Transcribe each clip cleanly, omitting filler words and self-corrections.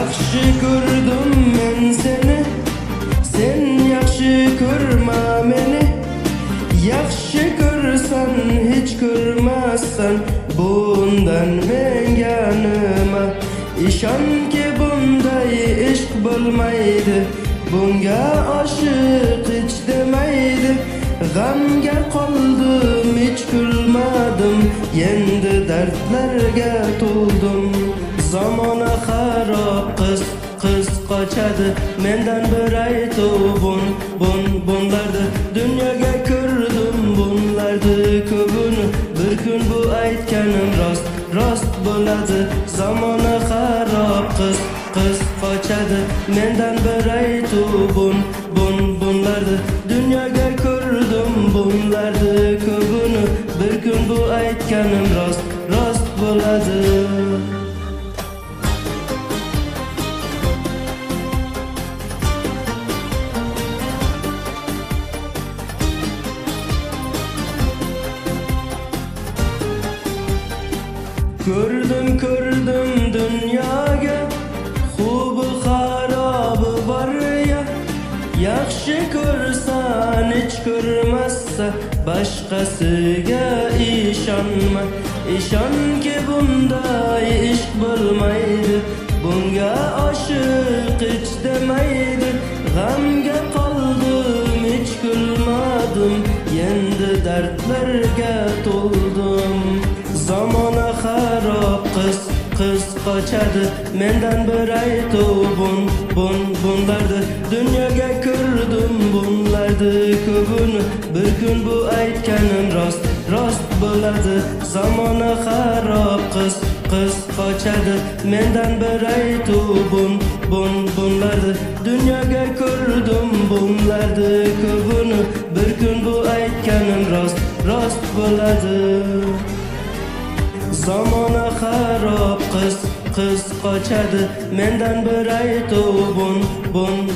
Yaxshi ko'rdim men seni, sen yaxshi ko'rma meni. Yaxshi ko'rsan hech ko'rmassan, bundan menga nima? Ishonki bunday ishq bo'lmaydi, bunga oshiq hech demaydi. G'amga qoldim, hech kulmadim, endi dardlarga to'ldim. Zamona xarob, qiz qochadi, mendan bir aytuv bunlardi. Dunyoga ko'rdim bunlardi ko'bini, bir kun bu aytganim rost bo'ladi. Zamona xarob, qiz qochadi, mendan bir aytuv bunlardi. Dunyoga ko'rdim bunlardi ko'bini, bir kun bu aytganim rost bo'ladi. Ko'rdim dunyoga xubi xarobi bor ya. Yaxshi ko'rsan hech ko'rmasa, boshqasiga ishonma. Ishonki bunday ishq bo'lmaydi, bunga oshiq hech demaydi. G'amga qoldim, hech kulmadim, endi dardlarga to'ldim. Zamona xarob, qiz qochadi, mendan bir aytuv bunlardi. Dunyoga ko'rdim bunlardi ko'bini, bir kun bu aytganim rost bo'ladi. Zamona xarob, qiz qochadi, mendan bir aytuv bunlardi. Dunyoga ko'rdim bunlardi ko'bini, bir kun bu aytganim rost bo'ladi. Zamona xarob, qiz qochadi, mendan bir aytuv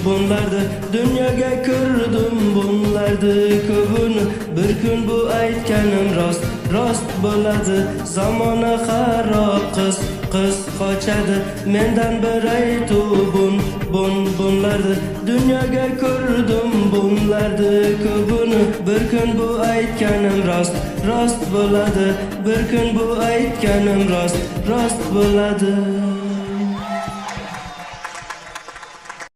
bunlardi. Dunyoga ko'rdim bunlardi ko'bini, bir kun bu aytganim rost bo'ladi. Zamona xarob, qiz qochadi, mendan bir aytuv bunlardi. Dunyoga ko'rdim bunlardi ko'bini, bir kun bu aytganim rost bo'ladi. Bir kun bu aytganim rost bo'ladi.